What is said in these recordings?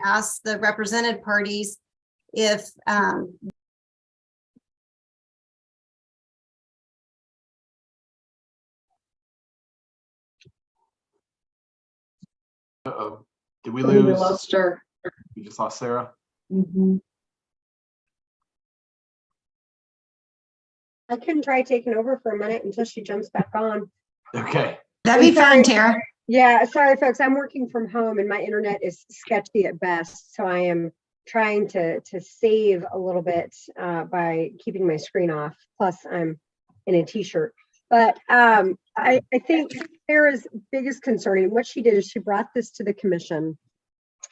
ask the represented parties if Uh-oh. Did we lose? We lost her. We just lost Sarah. I can try taking over for a minute until she jumps back on. Okay. That'd be fun, Tara. Yeah, sorry folks, I'm working from home and my internet is sketchy at best. So I am trying to save a little bit by keeping my screen off. Plus I'm in a t-shirt. But I think Sarah's biggest concern, and what she did is she brought this to the commission,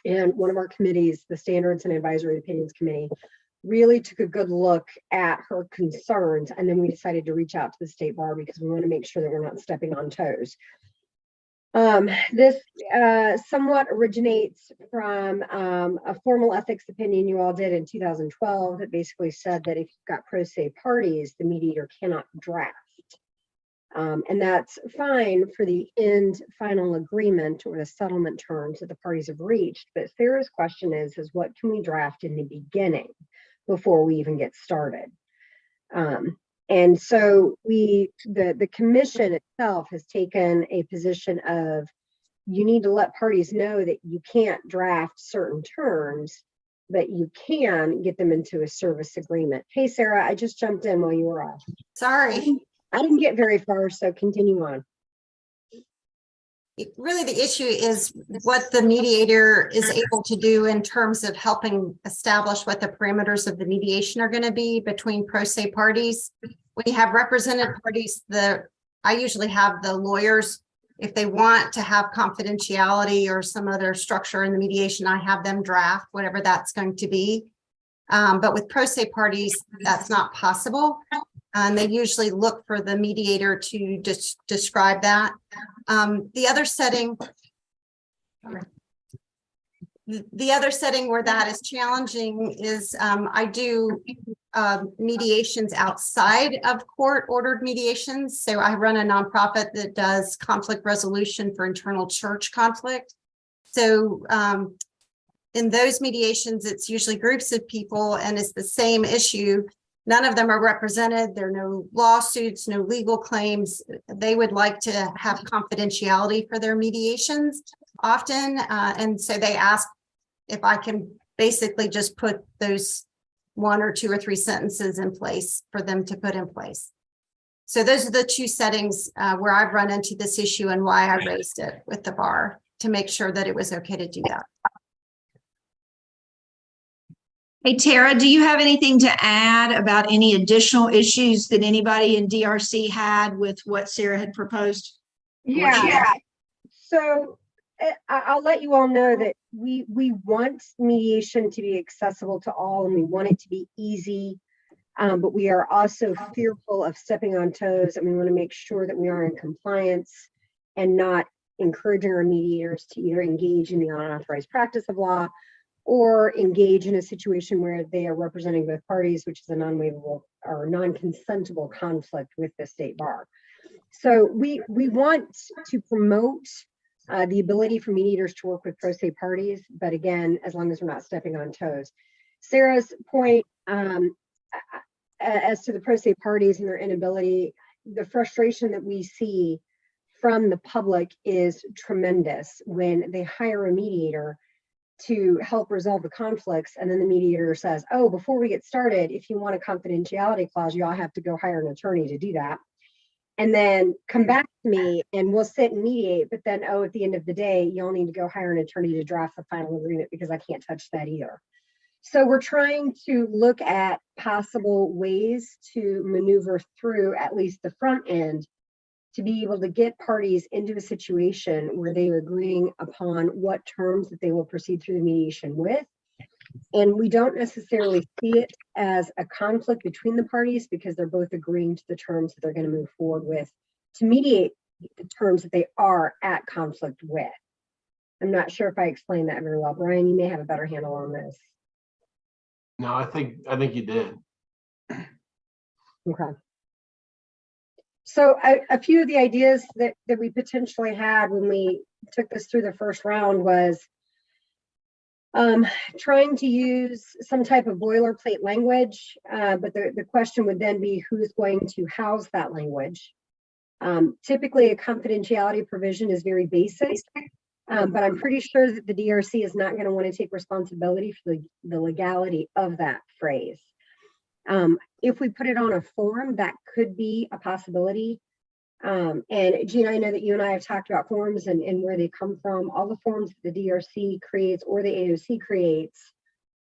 and one of our committees, the Standards and Advisory Opinions Committee, really took a good look at her concerns, and then we decided to reach out to the state bar because we want to make sure that we're not stepping on toes. This somewhat originates from a formal ethics opinion you all did in 2012 that basically said that if you've got pro se parties, the mediator cannot draft. And that's fine for the end final agreement or the settlement terms that the parties have reached. But Sarah's question is what can we draft in the beginning before we even get started? And so the commission itself has taken a position of you need to let parties know that you can't draft certain terms, but you can get them into a service agreement. Hey, Sarah, I just jumped in while you were off. sorry. I didn't get very far, so continue on. Really, the issue is what the mediator is able to do in terms of helping establish what the parameters of the mediation are going to be between pro se parties. When you have represented parties, I usually have the lawyers, if they want to have confidentiality or some other structure in the mediation, I have them draft whatever that's going to be. But with pro se parties, that's not possible. And they usually look for the mediator to just describe that. The other setting where that is challenging is I do mediations outside of court ordered mediations. So I run a nonprofit that does conflict resolution for internal church conflict. So in those mediations, it's usually groups of people and it's the same issue. None of them are represented. There are no lawsuits, no legal claims. They would like to have confidentiality for their mediations often. And so they ask if I can basically just put those 1 or 2 or 3 sentences in place for them to put in place. So those are the 2 settings where I've run into this issue and why I raised it with the bar to make sure that it was okay to do that. Hey, Tara, do you have anything to add about any additional issues that anybody in DRC had with what Sarah had proposed? Yeah. So I'll let you all know that we want mediation to be accessible to all and we want it to be easy, but we are also fearful of stepping on toes, and we want to make sure that we are in compliance and not encouraging our mediators to either engage in the unauthorized practice of law or engage in a situation where they are representing both parties, which is a non-waivable or non-consentable conflict with the state bar. So we want to promote the ability for mediators to work with pro se parties, but again, as long as we're not stepping on toes. Sarah's point as to the pro se parties and their inability, the frustration that we see from the public is tremendous when they hire a mediator to help resolve the conflicts, and then the mediator says, oh, before we get started, if you want a confidentiality clause, you all have to go hire an attorney to do that, and then come back to me and we'll sit and mediate, but then, oh, at the end of the day, you'll need to go hire an attorney to draft the final agreement because I can't touch that either. So we're trying to look at possible ways to maneuver through at least the front end to be able to get parties into a situation where they are agreeing upon what terms that they will proceed through the mediation with. And we don't necessarily see it as a conflict between the parties because they're both agreeing to the terms that they're going to move forward with to mediate the terms that they are at conflict with. I'm not sure if I explained that very well. Brian, you may have a better handle on this. No, I think you did. Okay. So a few of the ideas that we potentially had when we took this through the first round was Trying to use some type of boilerplate language, but the question would then be who's going to house that language. Typically, a confidentiality provision is very basic, but I'm pretty sure that the DRC is not going to want to take responsibility for the legality of that phrase. If we put it on a form, that could be a possibility. And Gina, I know that you and I have talked about forms and where they come from. All the forms the DRC creates or the AOC creates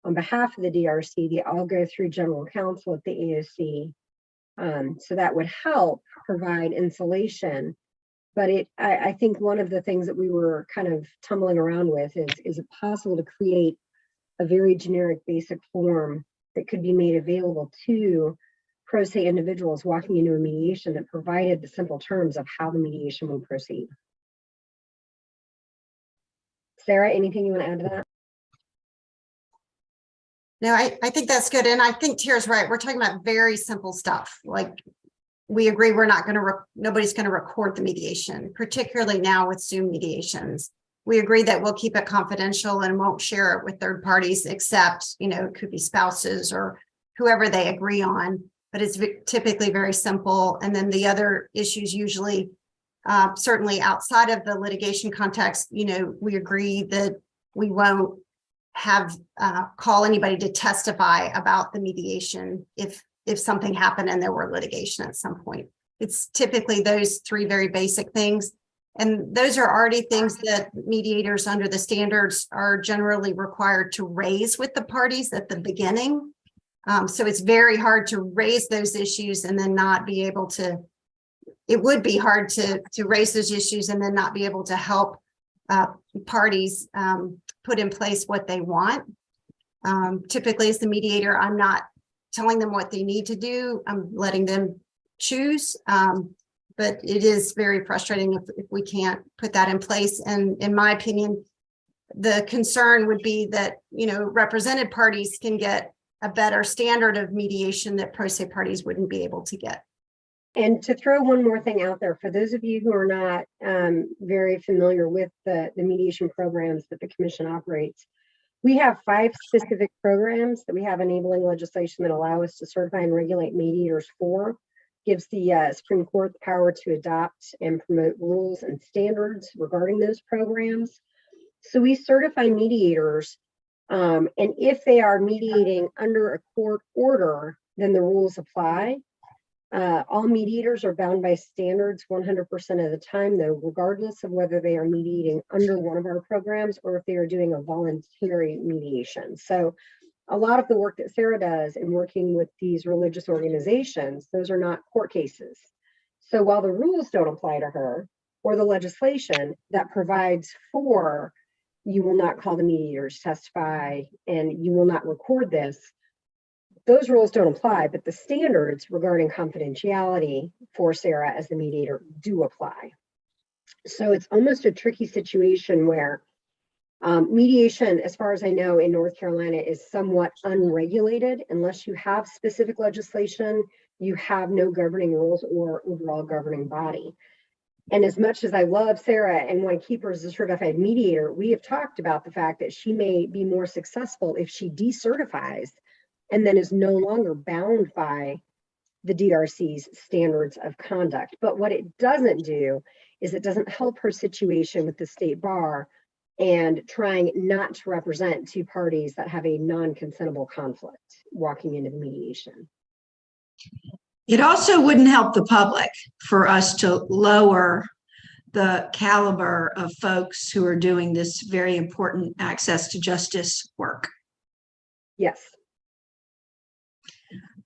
on behalf of the DRC, they all go through general counsel at the AOC. So that would help provide insulation. But I think one of the things that we were kind of tumbling around with is it possible to create a very generic basic form that could be made available to pro se individuals walking into a mediation that provided the simple terms of how the mediation will proceed. Sarah, anything you want to add to that? No, I think that's good. And I think Tara's right. We're talking about very simple stuff. Like we agree we're not going to, nobody's going to record the mediation, particularly now with Zoom mediations. We agree that we'll keep it confidential and won't share it with third parties, except, you know, it could be spouses or whoever they agree on, but it's typically very simple. And then the other issues usually, certainly outside of the litigation context, you know, we agree that we won't have call anybody to testify about the mediation if something happened and there were litigation at some point. It's typically those three very basic things. And those are already things that mediators under the standards are generally required to raise with the parties at the beginning. So it's very hard to raise those issues and then not be able to, it would be hard to raise those issues and then not be able to help parties put in place what they want. Typically as the mediator, I'm not telling them what they need to do. I'm letting them choose. But it is very frustrating if we can't put that in place. And in my opinion, the concern would be that, you know, represented parties can get a better standard of mediation that pro se parties wouldn't be able to get. And to throw one more thing out there, for those of you who are not very familiar with the mediation programs that the commission operates, we have 5 specific programs that we have enabling legislation that allow us to certify and regulate mediators for. Gives the Supreme Court the power to adopt and promote rules and standards regarding those programs. So we certify mediators, and if they are mediating under a court order, then the rules apply. All mediators are bound by standards 100% of the time, though, regardless of whether they are mediating under one of our programs or if they are doing a voluntary mediation. So a lot of the work that Sarah does in working with these religious organizations, those are not court cases. So while the rules don't apply to her or the legislation that provides for you will not call the mediators testify and you will not record this, those rules don't apply, but the standards regarding confidentiality for Sarah as the mediator do apply. So it's almost a tricky situation where mediation, as far as I know, in North Carolina is somewhat unregulated. Unless you have specific legislation, you have no governing rules or overall governing body. And as much as I love Sarah and want to keep her as a certified mediator, we have talked about the fact that she may be more successful if she decertifies and then is no longer bound by the DRC's standards of conduct. But what it doesn't do is it doesn't help her situation with the state bar and trying not to represent two parties that have a non-consentable conflict walking into the mediation. It also wouldn't help the public for us to lower the caliber of folks who are doing this very important access to justice work. Yes.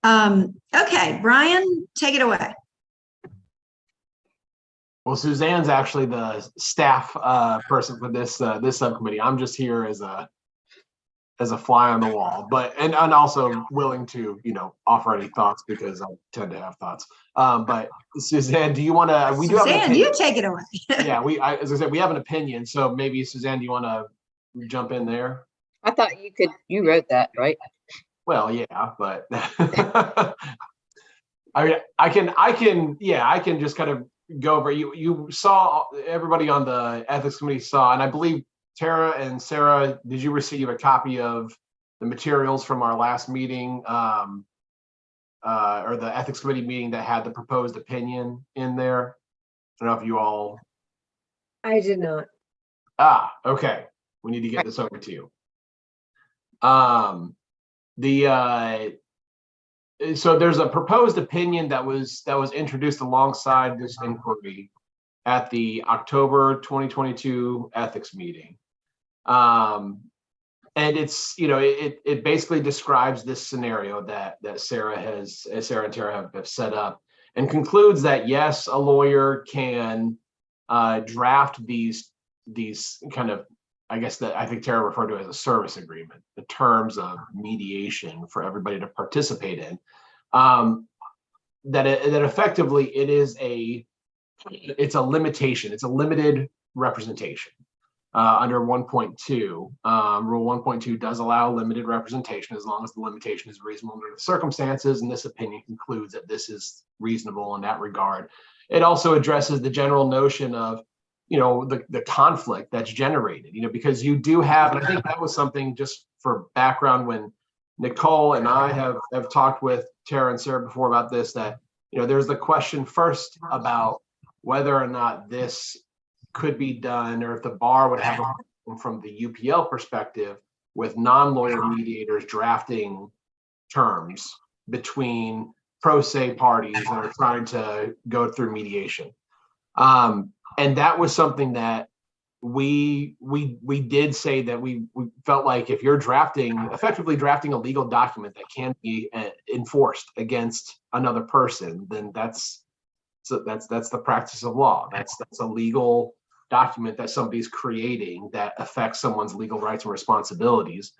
Okay, Brian, take it away. Well, Suzanne's actually the staff person for this this subcommittee. I'm just here as a fly on the wall, but and also willing to, you know, offer any thoughts because I tend to have thoughts. But Suzanne, do you want to? We do have an Suzanne, opinion. you take it away. Yeah, as I said, we have an opinion. So maybe Suzanne, do you want to jump in there? I thought you wrote that, right? Well, yeah, but I mean, I can just kind of go over. You saw, everybody on the ethics committee saw, and I believe Tara and Sarah, did you receive a copy of the materials from our last meeting, or the ethics committee meeting that had the proposed opinion in there? I don't know if you all. I did not. Okay. We need to get this over to you. So there's a proposed opinion that was introduced alongside this inquiry at the October 2022 ethics meeting. And it's, it basically describes this scenario that Sarah and Tara have set up, and concludes that yes, a lawyer can draft these kind of, I guess that I think Tara referred to as a service agreement, the terms of mediation for everybody to participate in. That effectively it's a limitation, it's a limited representation. Under 1.2, Rule 1.2 does allow limited representation as long as the limitation is reasonable under the circumstances, and this opinion concludes that this is reasonable in that regard. It also addresses the general notion of, the conflict that's generated, because you do have, and I think that was something, just for background, when Nicole and I have talked with Tara and Sarah before about this, that, there's the question first about whether or not this could be done, or if the bar would have a problem from the UPL perspective with non-lawyer mediators drafting terms between pro se parties that are trying to go through mediation. And that was something that we did say that we felt like if you're effectively drafting a legal document that can be enforced against another person, then that's the practice of law. That's a legal document that somebody's creating that affects someone's legal rights and responsibilities.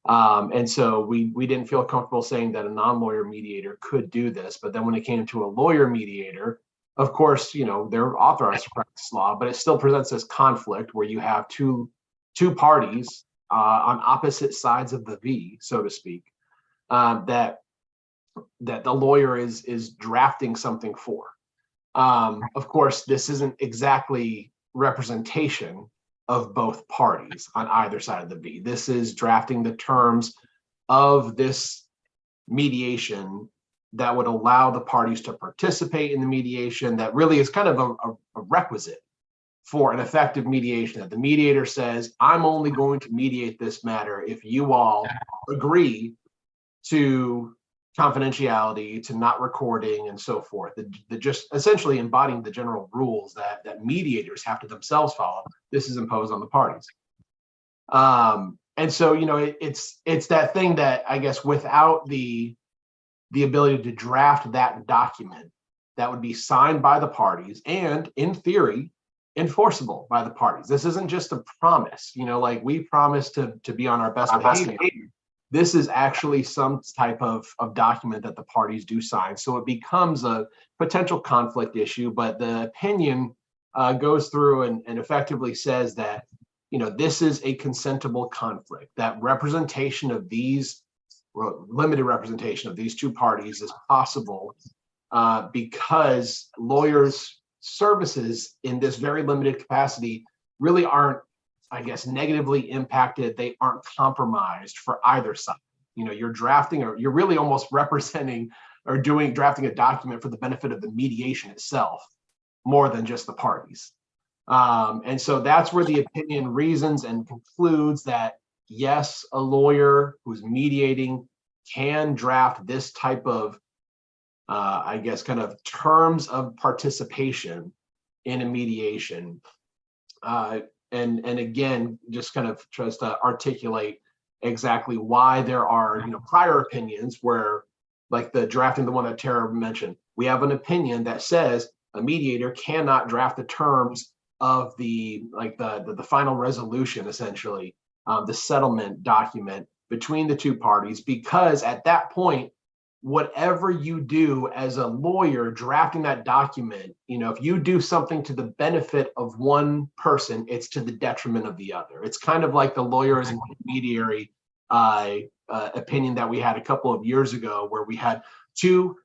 And so we didn't feel comfortable saying that a non-lawyer mediator could do this. But then when it came to a lawyer mediator, of course, they're authorized to practice law, but it still presents this conflict where you have two parties on opposite sides of the V, so to speak, that the lawyer is drafting something for. Of course, this isn't exactly representation of both parties on either side of the V. This is drafting the terms of this mediation that would allow the parties to participate in the mediation. That really is kind of a requisite for an effective mediation, that the mediator says, I'm only going to mediate this matter if you all agree to confidentiality, to not recording, and so forth. The just essentially embodying the general rules that mediators have to themselves follow. This is imposed on the parties. And so, it's that thing that, I guess, without the ability to draft that document that would be signed by the parties and, in theory, enforceable by the parties. This isn't just a promise, like we promise to be on our best behavior. This is actually some type of document that the parties do sign. So it becomes a potential conflict issue, but the opinion goes through and effectively says that, this is a consentable conflict, that representation of these, limited representation of these two parties is possible because lawyers' services in this very limited capacity really aren't, I guess, negatively impacted. They aren't compromised for either side. You're drafting, or you're really almost representing or drafting a document for the benefit of the mediation itself, more than just the parties. And so that's where the opinion reasons and concludes that, yes, a lawyer who's mediating can draft this type of, I guess, kind of terms of participation in a mediation. And again, just kind of tries to articulate exactly why there are, prior opinions where, like the drafting, the one that Tara mentioned, we have an opinion that says a mediator cannot draft the terms of the final resolution, essentially, the settlement document between the two parties, because at that point, whatever you do as a lawyer drafting that document, if you do something to the benefit of one person, it's to the detriment of the other. It's kind of like the lawyer as an intermediary opinion that we had a couple of years ago, where we had two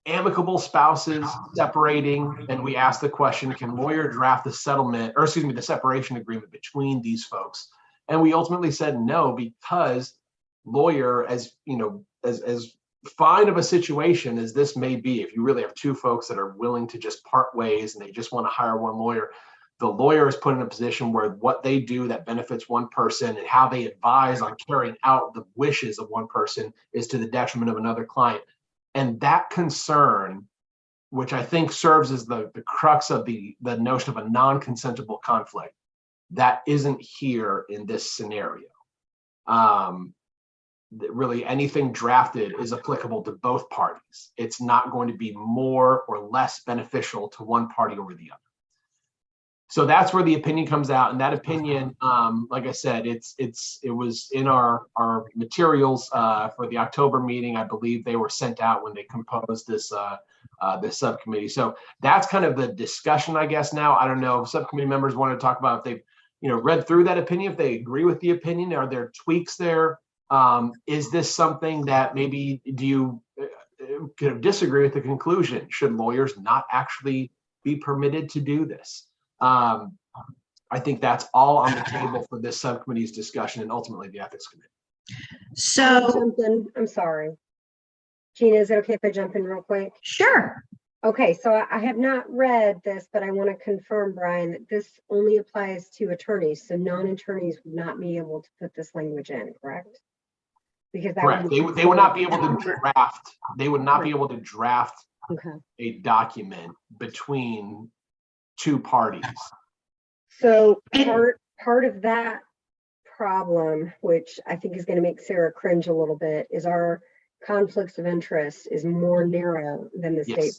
amicable spouses separating, and we asked the question, can lawyer draft the settlement, or excuse me, the separation agreement between these folks? And we ultimately said no, because lawyer, as you know, as fine of a situation as this may be, if you really have two folks that are willing to just part ways and they just want to hire one lawyer, the lawyer is put in a position where what they do that benefits one person and how they advise on carrying out the wishes of one person is to the detriment of another client. And that concern, which I think serves as the crux of the notion of a non-consentable conflict, that isn't here in this scenario. Really, anything drafted is applicable to both parties. It's not going to be more or less beneficial to one party over the other. So that's where the opinion comes out, and that opinion, like I said, it was in our materials for the October meeting. I believe they were sent out when they composed this subcommittee. So that's kind of the discussion, I guess. Now I don't know if subcommittee members want to talk about if they've read through that opinion, if they agree with the opinion. Are there tweaks there? Is this something that maybe do you disagree with the conclusion? Should lawyers not actually be permitted to do this? I think that's all on the table for this subcommittee's discussion and ultimately the ethics committee. So, I'm sorry. Gina, is it okay if I jump in real quick? sure. Okay, so I have not read this, but I want to confirm, Brian, that this only applies to attorneys. So non-attorneys would not be able to put this language in, correct? Because that Correct. They would not be able to draft. They would not be able to draft a document between two parties. So part of that problem, which I think is going to make Sarah cringe a little bit, is our conflicts of interest is more narrow than the state.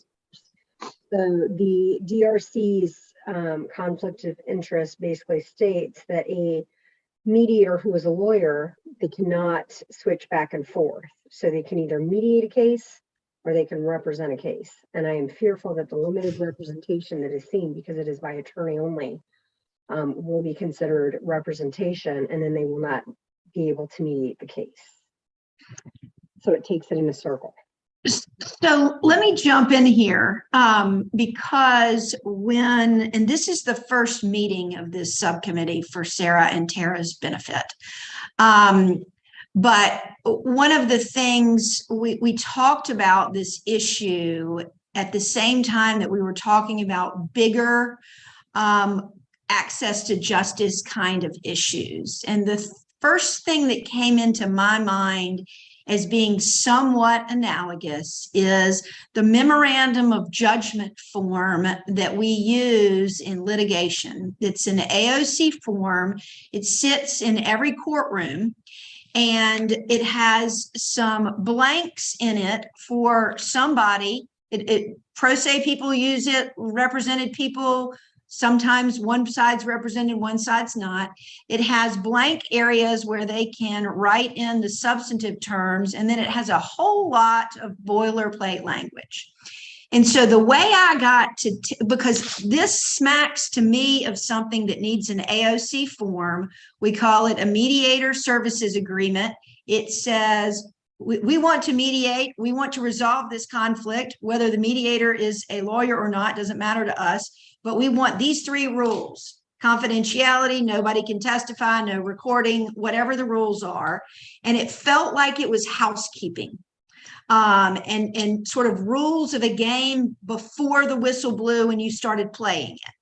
So the DRC's conflict of interest basically states that a mediator who is a lawyer, they cannot switch back and forth. So they can either mediate a case or they can represent a case. And I am fearful that the limited representation that is seen, because it is by attorney only, will be considered representation, and then they will not be able to mediate the case. So it takes it in a circle. So let me jump in here because and this is the first meeting of this subcommittee for Sarah and Tara's benefit. But one of the things we talked about this issue at the same time that we were talking about bigger access to justice kind of issues. And the first thing that came into my mind as being somewhat analogous is the memorandum of judgment form that we use in litigation. It's an AOC form. It sits in every courtroom, and it has some blanks in it for somebody. Pro se people use it, represented people, sometimes one side's represented, one side's not. It has blank areas where they can write in the substantive terms, and then it has a whole lot of boilerplate language. And so the way I got to, because this smacks to me of something that needs an AOC form, we call it a mediator services agreement. It says, we want to mediate, we want to resolve this conflict, whether the mediator is a lawyer or not, doesn't matter to us. But we want these three rules: confidentiality, nobody can testify, no recording, whatever the rules are. And it felt like it was housekeeping and sort of rules of a game before the whistle blew and you started playing it.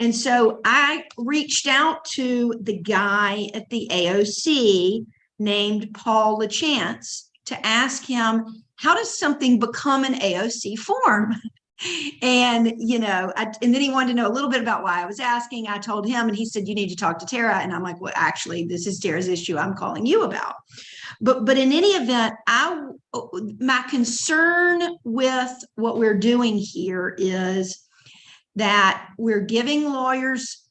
And so I reached out to the guy at the AOC named Paul LaChance to ask him, how does something become an AOC form? And, and then he wanted to know a little bit about why I was asking. I told him, and he said, you need to talk to Tara. And I'm like, well, actually, this is Tara's issue I'm calling you about. But in any event, my concern with what we're doing here is that we're giving lawyers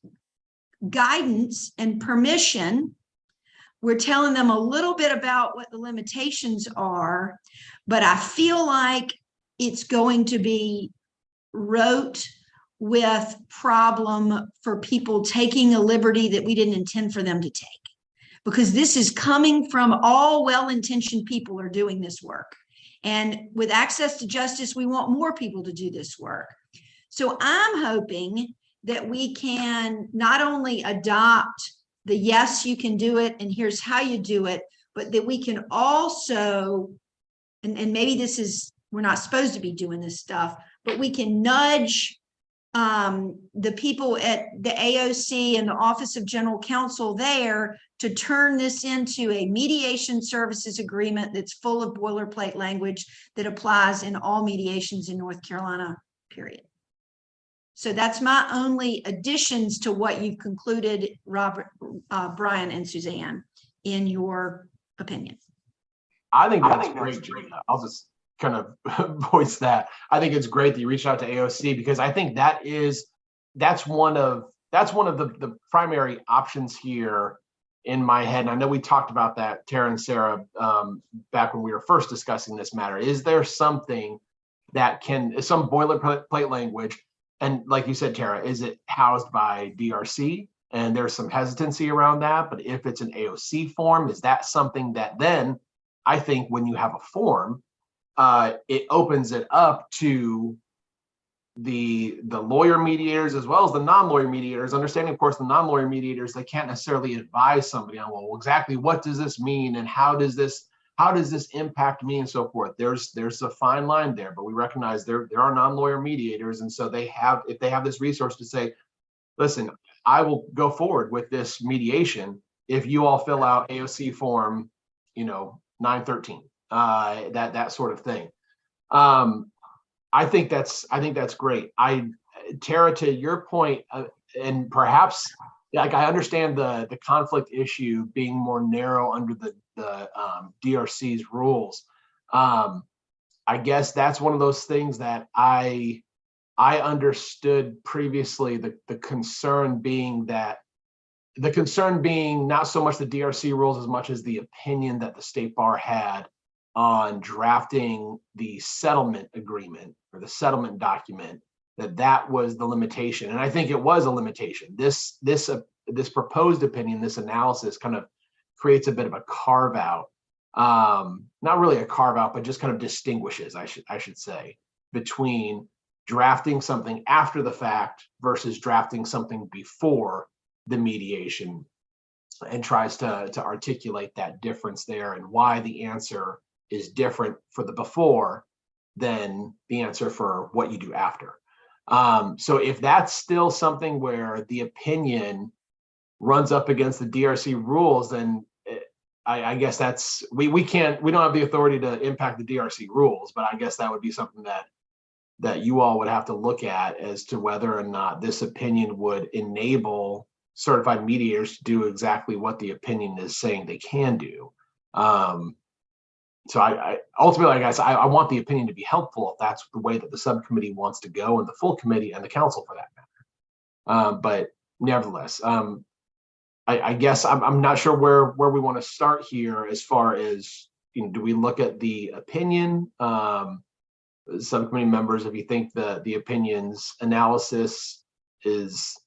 guidance and permission. We're telling them a little bit about what the limitations are, but I feel like it's going to be wrote with problem for people taking a liberty that we didn't intend for them to take, because this is coming from all well-intentioned people are doing this work. And with access to justice, we want more people to do this work. So I'm hoping that we can not only adopt the yes, you can do it, and here's how you do it, but that we can also, and maybe this is, we're not supposed to be doing this stuff, but we can nudge the people at the AOC and the Office of General Counsel there to turn this into a mediation services agreement that's full of boilerplate language that applies in all mediations in North Carolina, period. So that's my only additions to what you've concluded, Robert, Brian, and Suzanne, in your opinion. I think that's great, Gina. I'll just kind of voice that. I think it's great that you reached out to AOC, because I think that's one of the primary options here in my head. And I know we talked about that, Tara and Sarah, back when we were first discussing this matter. Is there something that some boilerplate language, and like you said, Tara, is it housed by DRC? And there's some hesitancy around that. But if it's an AOC form, is that something that then, I think when you have a form, it opens it up to the lawyer mediators as well as the non-lawyer mediators, understanding, of course, the non-lawyer mediators, they can't necessarily advise somebody on, well, exactly what does this mean and how does this impact me and so forth. There's a fine line there, but we recognize there are non-lawyer mediators, and so if they have this resource to say, listen, I will go forward with this mediation if you all fill out AOC form, 913, that sort of thing. I think that's great. Tara, to your point, and perhaps, like, I understand the conflict issue being more narrow under the DRC's rules. I guess that's one of those things that I understood previously, the concern being not so much the DRC rules as much as the opinion that the State Bar had on drafting the settlement agreement or the settlement document, that was the limitation. And I think it was a limitation. This proposed opinion, this analysis kind of creates a bit of a carve out, not really a carve out, but just kind of distinguishes, I should say, between drafting something after the fact versus drafting something before the mediation, and tries to articulate that difference there and why the answer is different for the before than the answer for what you do after. So if that's still something where the opinion runs up against the DRC rules, then I guess that's, we don't have the authority to impact the DRC rules, but I guess that would be something that you all would have to look at as to whether or not this opinion would enable certified mediators to do exactly what the opinion is saying they can do. So I ultimately, I guess, I want the opinion to be helpful if that's the way that the subcommittee wants to go, and the full committee and the council for that matter. But nevertheless, I guess I'm not sure where we want to start here as far as, do we look at the opinion? Subcommittee members, if you think the opinion's analysis is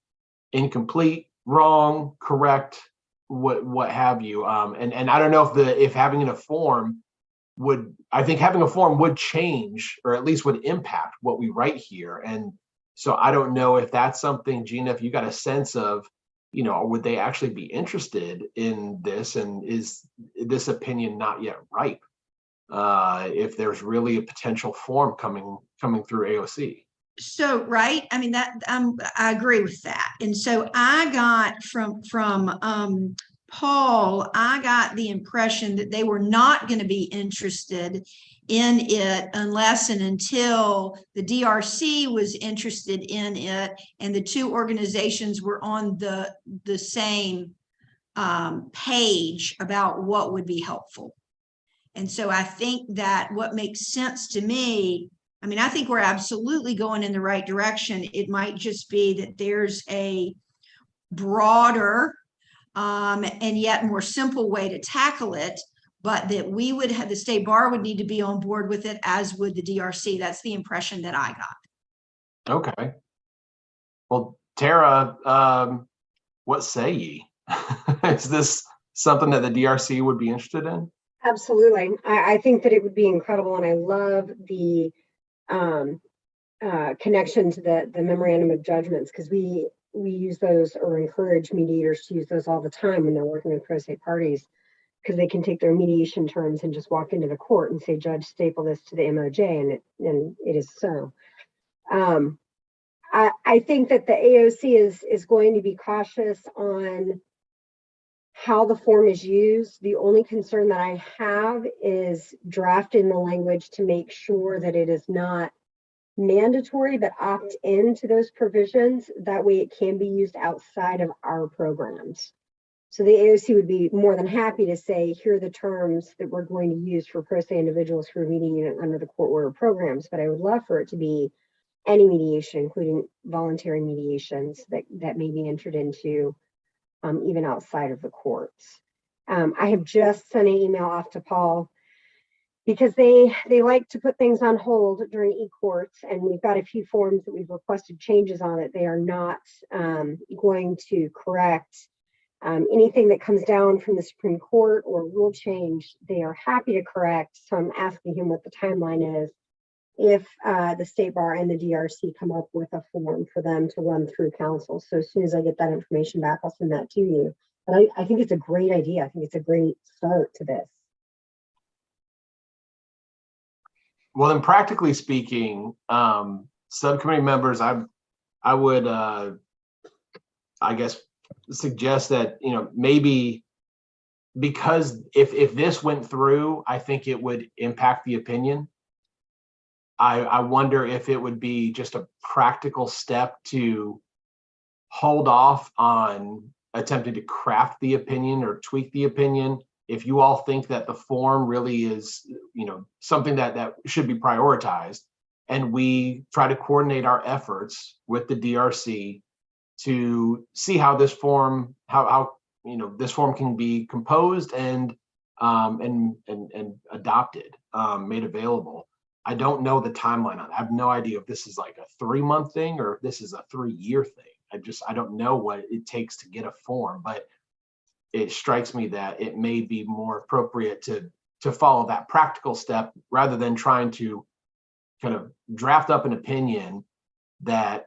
incomplete, wrong, correct, what have you, and I don't know if having a form having a form would change, or at least would impact what we write here. And so I don't know if that's something, Gina, if you got a sense of, would they actually be interested in this, and is this opinion not yet ripe, if there's really a potential form coming through AOC. So, right. I mean, I agree with that. And so I got from Paul, I got the impression that they were not going to be interested in it unless and until the DRC was interested in it and the two organizations were on the same page about what would be helpful. And so I think that what makes sense to me, I mean, I think we're absolutely going in the right direction. It might just be that there's a broader and yet more simple way to tackle it, but that we would have, the State Bar would need to be on board with it, as would the DRC. That's the impression that I got. Okay. Well, Tara, what say ye? Is this something that the DRC would be interested in? Absolutely. I think that it would be incredible, and I love the connection to the memorandum of judgments, because we use those, or encourage mediators to use those all the time when they're working with pro se parties, because they can take their mediation terms and just walk into the court and say, "Judge, staple this to the MOJ," and it is so. I think that the AOC is going to be cautious on how the form is used. The only concern that I have is drafting the language to make sure that it is not mandatory, but opt into those provisions. That way it can be used outside of our programs. So the AOC would be more than happy to say, here are the terms that we're going to use for pro se individuals who are mediating under the court order programs. But I would love for it to be any mediation, including voluntary mediations that may be entered into even outside of the courts. I have just sent an email off to Paul, because they like to put things on hold during e-courts, and we've got a few forms that we've requested changes on it. They are not going to correct anything that comes down from the Supreme Court or rule change. They are happy to correct. So I'm asking him what the timeline is if the State Bar and the DRC come up with a form for them to run through council. So as soon as I get that information back, I'll send that to you. But I think it's a great idea. I think it's a great start to this. Well, then, practically speaking, subcommittee members, I would, I guess, suggest that, maybe, because if this went through, I think it would impact the opinion. I wonder if it would be just a practical step to hold off on attempting to craft the opinion or tweak the opinion. If you all think that the form really is, something that should be prioritized, and we try to coordinate our efforts with the DRC to see how this form, this form can be composed and adopted, made available. I don't know the timeline on it. I have no idea if this is like a 3-month thing or if this is a 3-year thing. I don't know what it takes to get a form, but it strikes me that it may be more appropriate to follow that practical step rather than trying to kind of draft up an opinion that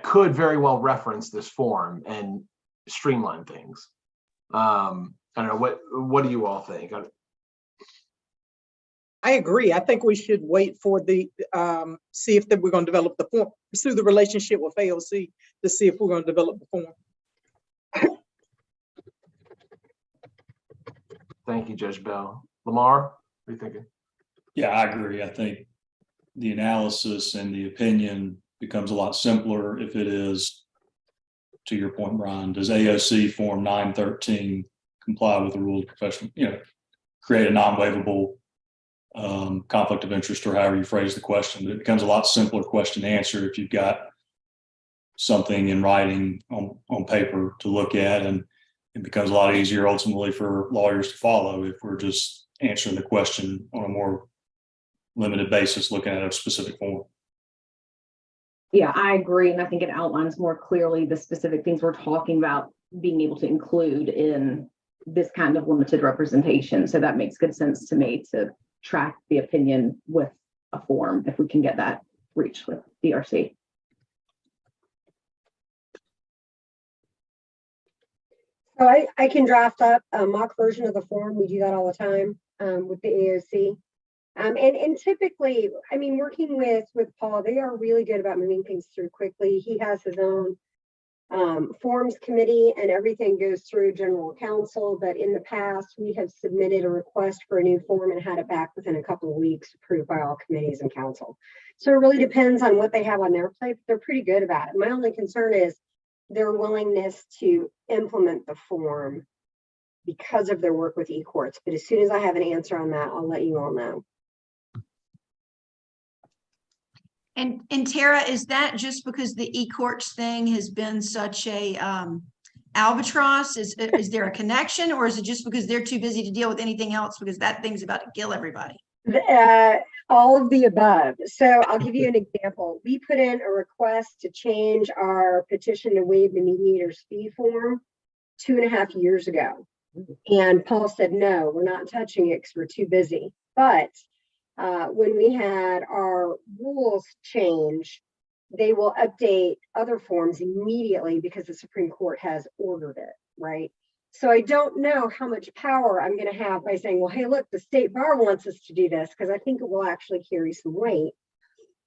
could very well reference this form and streamline things. I don't know, what do you all think? I agree. I think we should wait for the see if we're going to develop the form, pursue the relationship with AOC to see if we're going to develop the form. Thank you, Judge Bell. Lamar, what are you thinking? Yeah, I agree. I think the analysis and the opinion becomes a lot simpler if it is, to your point, Brian, does AOC Form 913 comply with the rules of professional, create a non-waivable conflict of interest, or however you phrase the question. But it becomes a lot simpler question to answer if you've got something in writing on paper to look at, and it becomes a lot easier ultimately for lawyers to follow if we're just answering the question on a more limited basis, looking at a specific form. Yeah, I agree. And I think it outlines more clearly the specific things we're talking about being able to include in this kind of limited representation. So that makes good sense to me to track the opinion with a form if we can get that reached with DRC. So I can draft up a mock version of the form. We do that all the time with the AOC. And typically, I mean, working with Paul, they are really good about moving things through quickly. He has his own forms committee, and everything goes through general counsel. But in the past, we have submitted a request for a new form and had it back within a couple of weeks, approved by all committees and council. So it really depends on what they have on their plate. They're pretty good about it. My only concern is their willingness to implement the form because of their work with e-courts. But as soon as I have an answer on that, I'll let you all know. And Tara, is that just because the e-courts thing has been such a albatross? Is there a connection, or is it just because they're too busy to deal with anything else because that thing's about to kill everybody? All of the above. So I'll give you an example. We put in a request to change our petition to waive the mediator's fee form 2.5 years ago. And Paul said, no, we're not touching it because we're too busy. But when we had our rules change, they will update other forms immediately because the Supreme Court has ordered it, right? So I don't know how much power I'm going to have by saying, well, hey, look, the state bar wants us to do this, because I think it will actually carry some weight.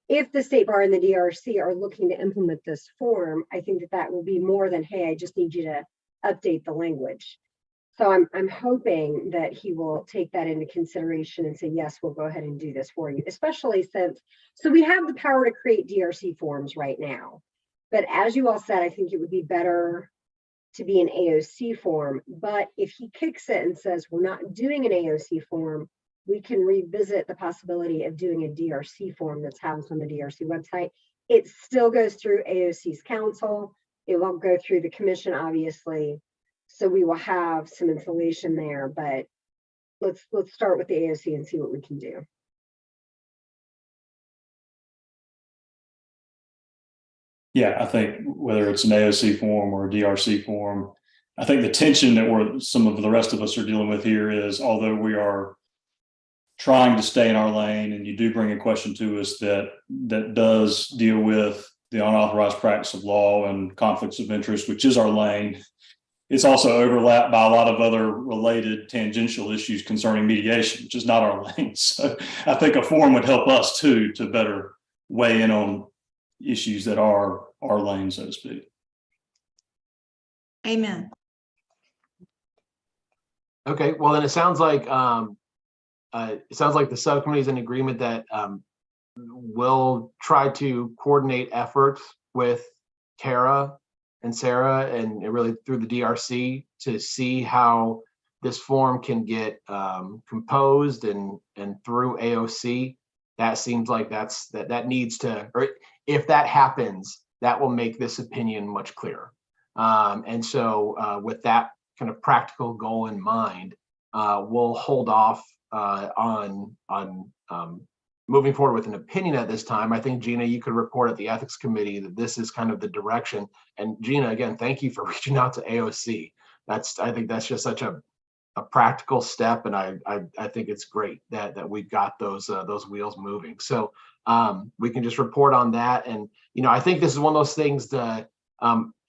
If the state bar and the DRC are looking to implement this form, I think that that will be more than, hey, I just need you to update the language. So I'm hoping that he will take that into consideration and say, yes, we'll go ahead and do this for you, especially since, so we have the power to create DRC forms right now. But as you all said, I think it would be better to be an AOC form. But if he kicks it and says, we're not doing an AOC form, we can revisit the possibility of doing a DRC form that's housed on the DRC website. It still goes through AOC's council. It won't go through the commission, obviously. So we will have some insulation there, but let's start with the AOC and see what we can do. Yeah, I think whether it's an AOC form or a DRC form, I think the tension that some of the rest of us are dealing with here is, although we are trying to stay in our lane, and you do bring a question to us that does deal with the unauthorized practice of law and conflicts of interest, which is our lane. It's also overlapped by a lot of other related tangential issues concerning mediation, which is not our lane. So I think a form would help us too, to better weigh in on issues that are our lane, so to speak. Amen. Okay, well, then it sounds like the subcommittee is in agreement that we'll try to coordinate efforts with Tara and Sarah and really through the DRC to see how this form can get composed and through AOC. That seems like that needs to, or if that happens, that will make this opinion much clearer. And so with that kind of practical goal in mind, we'll hold off on moving forward with an opinion at this time. I think, Gina, you could report at the ethics committee that this is kind of the direction. And Gina, again, thank you for reaching out to AOC. I think that's just such a practical step, and I think it's great that we've got those wheels moving. So we can just report on that. And I think this is one of those things that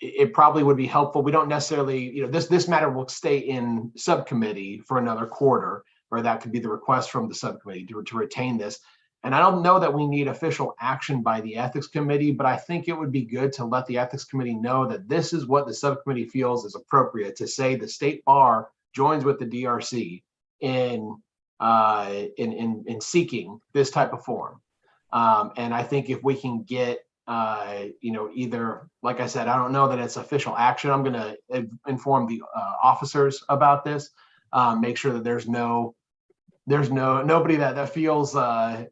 it probably would be helpful. We don't necessarily, this matter will stay in subcommittee for another quarter, or that could be the request from the subcommittee to retain this. And I don't know that we need official action by the ethics committee, but I think it would be good to let the ethics committee know that this is what the subcommittee feels is appropriate, to say the state bar joins with the DRC in seeking this type of form. And I think if we can get, either, like I said, I don't know that it's official action. I'm going to inform the officers about this, make sure that there's nobody that feels that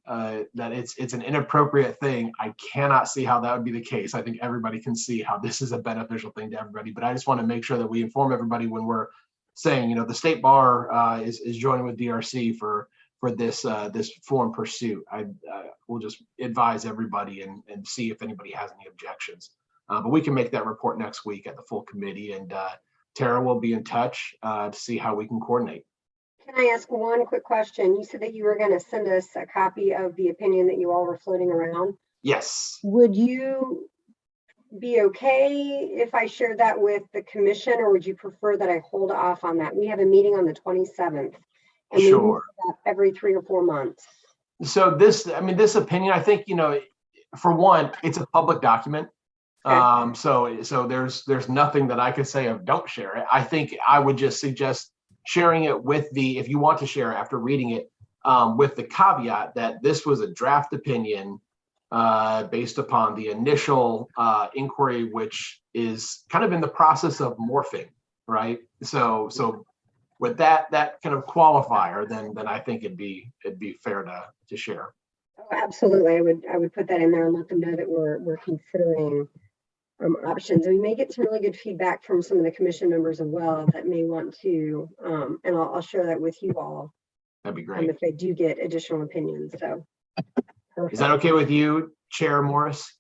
it's an inappropriate thing. I cannot see how that would be the case. I think everybody can see how this is a beneficial thing to everybody, but I just want to make sure that we inform everybody when we're saying, the state bar is joining with DRC for this form pursuit. I will just advise everybody and see if anybody has any objections. But we can make that report next week at the full committee, and Tara will be in touch to see how we can coordinate. Can I ask one quick question? You said that you were going to send us a copy of the opinion that you all were floating around. Yes. Would you be okay if I shared that with the commission, or would you prefer that I hold off on that? We have a meeting on the 27th, and we meet every 3 or 4 months. So this opinion, I think, for one, it's a public document. Okay. So there's nothing that I could say of don't share it. I think I would just suggest sharing it with if you want to share it after reading it, with the caveat that this was a draft opinion based upon the initial inquiry, which is kind of in the process of morphing, right? So with that kind of qualifier, then I think it'd be fair to share. Oh, absolutely, I would put that in there and let them know that we're considering options. We may get some really good feedback from some of the commission members as well that may want to, and I'll share that with you all. That'd be great. If they do get additional opinions. So, perfect. Is that okay with you, Chair Morris?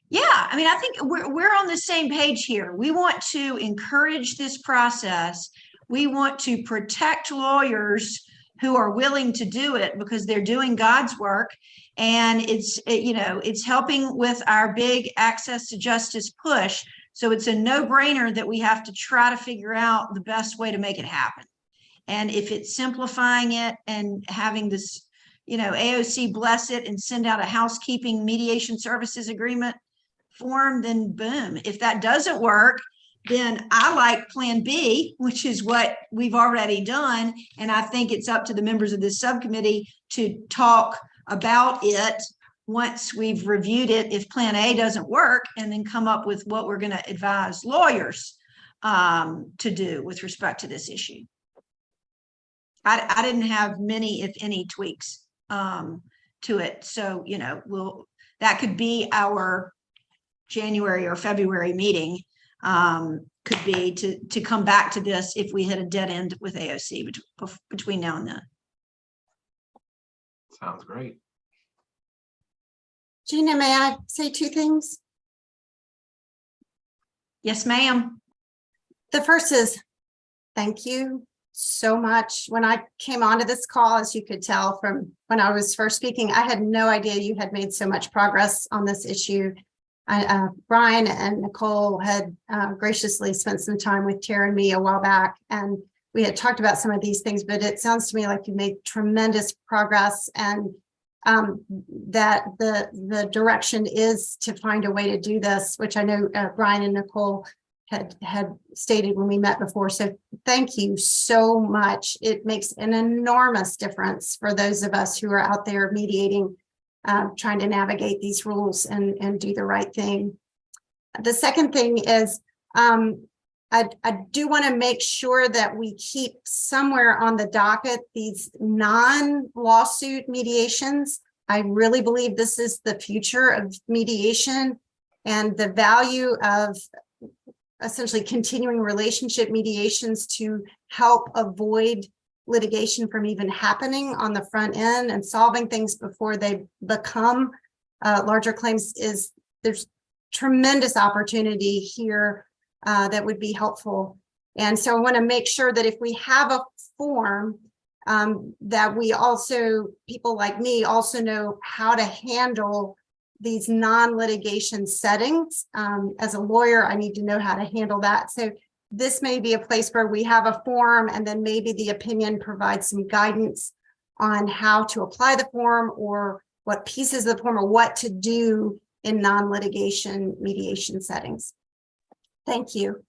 Yeah, I think we're on the same page here. We want to encourage this process We want to protect lawyers who are willing to do it because they're doing God's work. And it's helping with our big access to justice push. So it's a no-brainer that we have to try to figure out the best way to make it happen. And if it's simplifying it and having this, AOC bless it and send out a housekeeping mediation services agreement form, then boom. If that doesn't work, then I like plan B, which is what we've already done. And I think it's up to the members of this subcommittee to talk about it once we've reviewed it, if plan A doesn't work, and then come up with what we're going to advise lawyers to do with respect to this issue. I didn't have many, if any, tweaks to it. So, that could be our January or February meeting, could be to come back to this if we hit a dead end with AOC between now and then. Sounds great. Gina, may I say two things? Yes, ma'am. The first is, thank you so much. When I came onto this call, as you could tell from when I was first speaking, I had no idea you had made so much progress on this issue. Brian and Nicole had graciously spent some time with Tara and me a while back, and we had talked about some of these things, but it sounds to me like you made tremendous progress, and that the direction is to find a way to do this, which I know Brian and Nicole had stated when we met before. So thank you so much. It makes an enormous difference for those of us who are out there mediating, trying to navigate these rules and do the right thing. The second thing is, I do want to make sure that we keep somewhere on the docket these non-lawsuit mediations. I really believe this is the future of mediation, and the value of essentially continuing relationship mediations to help avoid litigation from even happening on the front end and solving things before they become larger claims. There's tremendous opportunity here that would be helpful. And so I want to make sure that if we have a form, that we also, people like me, also know how to handle these non-litigation settings. As a lawyer, I need to know how to handle that. So this may be a place where we have a form, and then maybe the opinion provides some guidance on how to apply the form, or what pieces of the form, or what to do in non-litigation mediation settings. Thank you.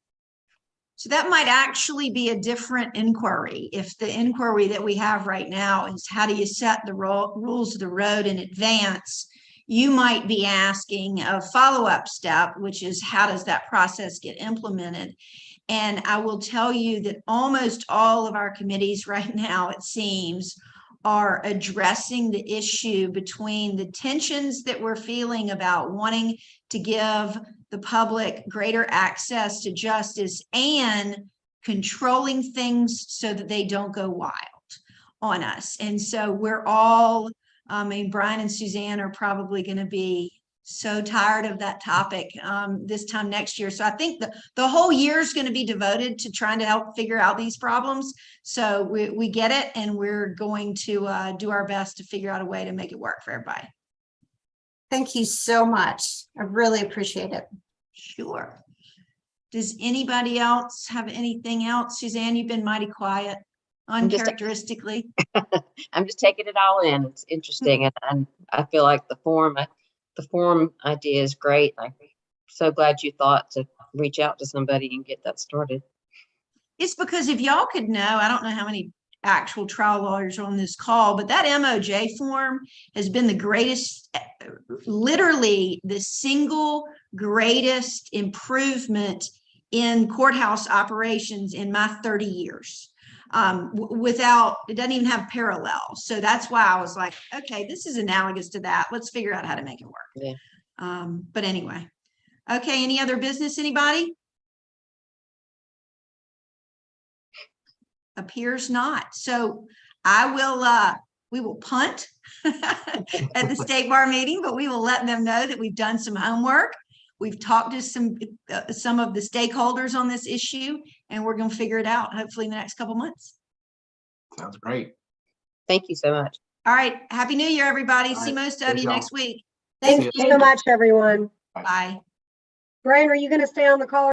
So that might actually be a different inquiry. If the inquiry that we have right now is how do you set the rules of the road in advance, you might be asking a follow-up step, which is how does that process get implemented? And I will tell you that almost all of our committees right now, it seems, are addressing the issue between the tensions that we're feeling about wanting to give the public greater access to justice and controlling things so that they don't go wild on us. And so we're all, Brian and Suzanne are probably going to be so tired of that topic this time next year. So I think the whole year is going to be devoted to trying to help figure out these problems. So we get it, and we're going to do our best to figure out a way to make it work for everybody. Thank you so much. I really appreciate it. Sure. Does anybody else have anything else? Suzanne, you've been mighty quiet, uncharacteristically. I'm just taking it all in. It's interesting, and I feel like the form idea is great. I'm so glad you thought to reach out to somebody and get that started. It's because if y'all could know, I don't know how many actual trial lawyers are on this call, but that MOJ form has been the greatest, literally the single greatest improvement in courthouse operations in my 30 years. Without, it doesn't even have parallel. So that's why I was like, okay, this is analogous to that. Let's figure out how to make it work. Yeah. But anyway, okay. Any other business, anybody? Appears not. So we will punt at the state bar meeting, but we will let them know that we've done some homework. We've talked to some of the stakeholders on this issue, and we're going to figure it out hopefully in the next couple months. Sounds great. Thank you so much. All right. Happy New Year, everybody. All See right. most of Thanks, you y'all. next week. Thank See you so much, everyone. Bye. Brian, are you going to stay on the call?